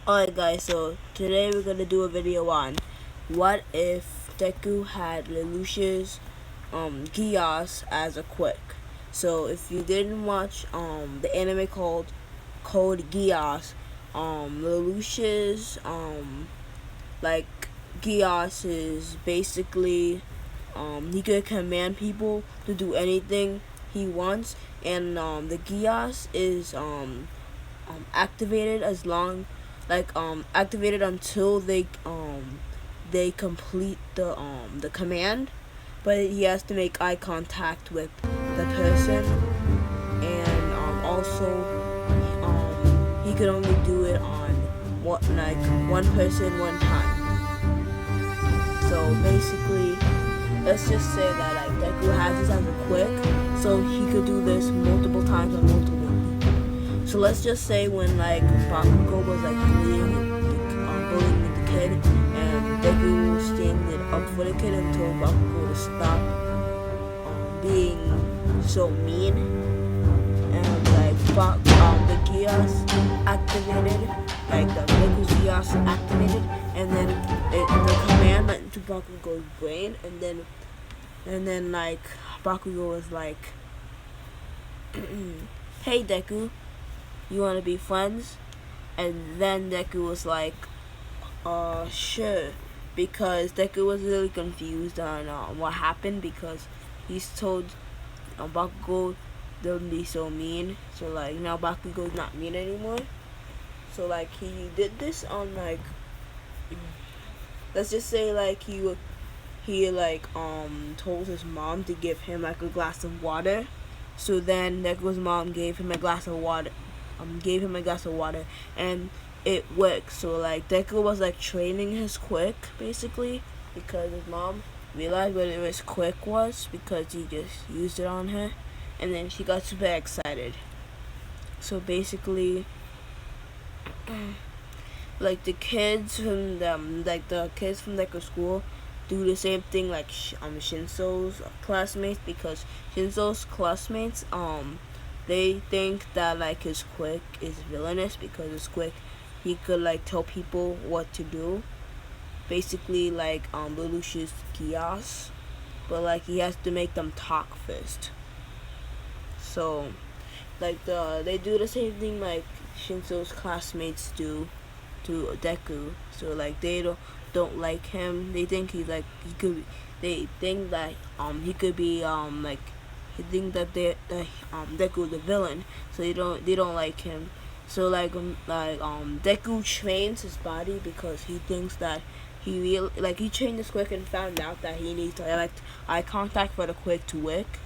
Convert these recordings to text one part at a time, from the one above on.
Alright guys, so today we're gonna do a video on what if Deku had Lelouch's geass as a quirk. So if you didn't watch the anime called Code Geass, Lelouch's like geass is basically he could command people to do anything he wants, and the geass is activated as long activated until they complete the command, but he has to make eye contact with the person, and also he could only do it on one person one time. So basically, let's just say that Deku has this as a quick, so he could do this multiple times on multiple people. So let's just say when Bakugo was bullying the kid, and Deku was standing up for the kid until Bakugo to stop being so mean, and the geass activated, the Deku's geass activated, and then the command went into Bakugo's brain, and then Bakugo was like, "Hey Deku, you wanna be friends?" And then Deku was like, sure," because Deku was really confused on what happened, because he's told Bakugo don't be so mean. So now Bakugo's not mean anymore. So he did this on let's just say he told his mom to give him a glass of water. So then Deku's mom gave him a glass of water, and it worked. So Deku was training his quirk basically, because his mom realized what his quirk was, because he just used it on her, and then she got super excited. So basically, the kids from the kids from Deku school do the same thing Shinso's classmates, because Shinso's classmates they think that his quirk is villainous, because his quirk, he could tell people what to do, basically Lelouch's geass, but he has to make them talk first. So they do the same thing Shinso's classmates do to Deku. So they don't like him. They think they think that he could be he think that Deku the villain. So they don't like him. So Deku trains his body, because he thinks that he trained his quirk and found out that he needs direct eye contact for the quirk to work.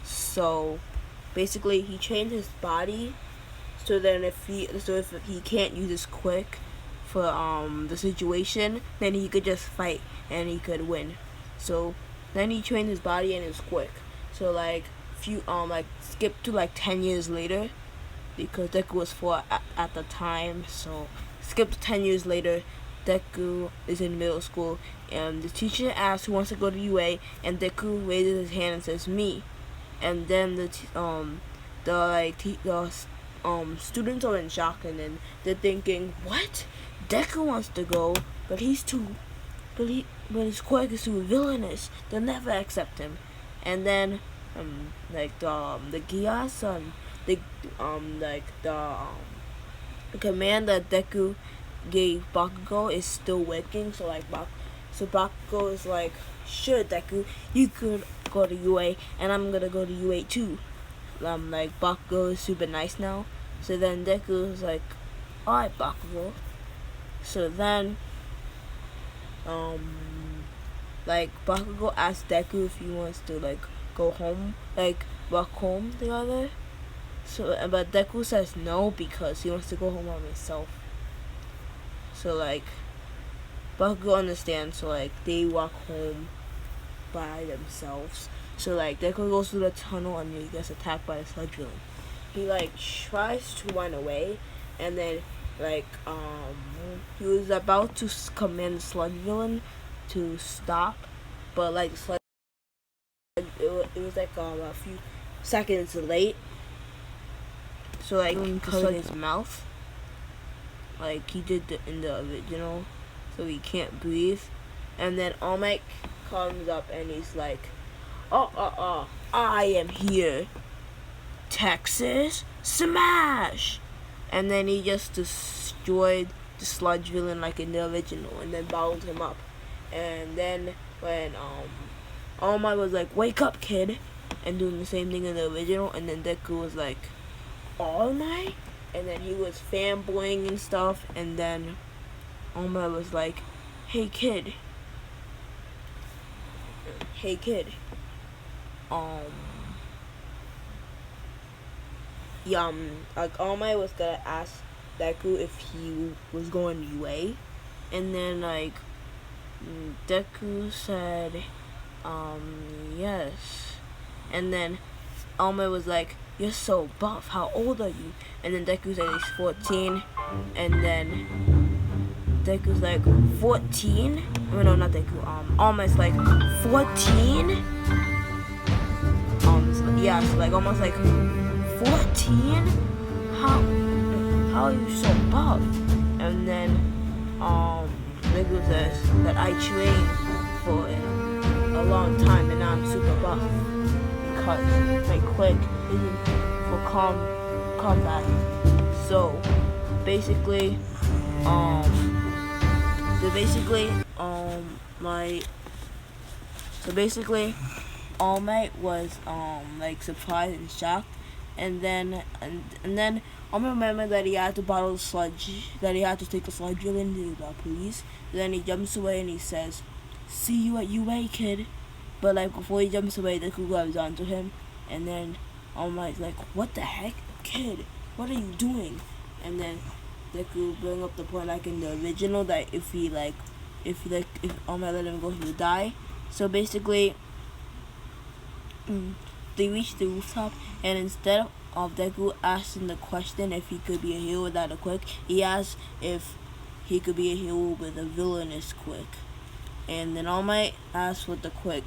So basically he trained his body, so then if he can't use his quirk for the situation, then he could just fight and he could win. So then he trained his body and his quirk. So skip to 10 years later, because Deku was 4 at the time. So skip to 10 years later, Deku is in middle school, and the teacher asks who wants to go to UA, and Deku raises his hand and says me. And then the students are in shock, and then they're thinking, what? Deku wants to go, but his quirk is too villainous. They'll never accept him. And then the geass the command that Deku gave Bakugo is still working. So Bakugo is like, sure Deku, you could go to UA, and I'm gonna go to UA too. Bakugo is super nice now. So then Deku is like, alright Bakugo. So then Bakugo asks Deku if he wants to go home, walk home together. So but Deku says no, because he wants to go home by himself. So Bakugo understands, so they walk home by themselves. So Deku goes through the tunnel, and he gets attacked by a sludge villain. He tries to run away, and then he was about to command the sludge villain to stop, but sludge, it was a few seconds late. So covered his mouth. like he did in the original, so he can't breathe. And then All Might comes up and he's like, I am here, Texas Smash! And then he just destroyed the sludge villain like in the original, and then bottled him up. And then when All Might was like, wake up, kid, and doing the same thing in the original, and then Deku was like, All Might? And then he was fanboying and stuff, and then All Might was like, hey kid, like All Might was gonna ask Deku if he was going UA, and then like Deku said, yes, and then All Might was like, you're so buff, how old are you? And then Deku said he's 14, and then Deku's like, 14? Oh, no, not Deku, All Might's like, 14? Yeah, so like almost like 14? How are you so buff? And then Deku says that I trained for a long time and now I'm super buff because my quirk isn't for combat. So basically All Might was like surprised and shocked, and then All Might remembered that he had to bottle the sludge, that he had to take the sludge villain to the police. Then he jumps away and he says, "See you at UA, kid." But like before he jumps away, Deku grabs onto him, and then All Might's like, "What the heck, kid? What are you doing?" And then Deku bring up the point like in the original that if All Might let him go, he would die. So basically, they reached the rooftop, and instead of Deku asking the question if he could be a hero without a quirk, he asked if he could be a hero with a villainous quirk. And then All Might asks what the quirk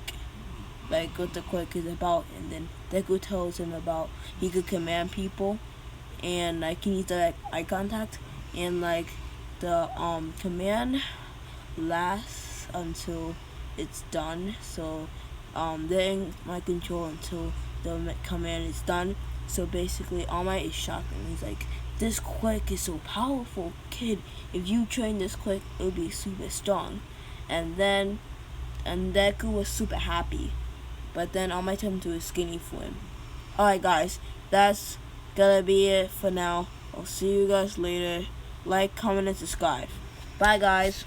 is about, and then Deku tells him about he could command people, and like he needs direct eye contact, and like the command lasts until it's done. So they're in my control until the command is done. So basically All Might is shocked and he's like, this quirk is so powerful, kid. If you train this quirk, it'll be super strong. And Deku was super happy. But then All Might turned into a skinny for him. Alright guys, that's gonna be it for now. I'll see you guys later. Like, comment, and subscribe. Bye guys.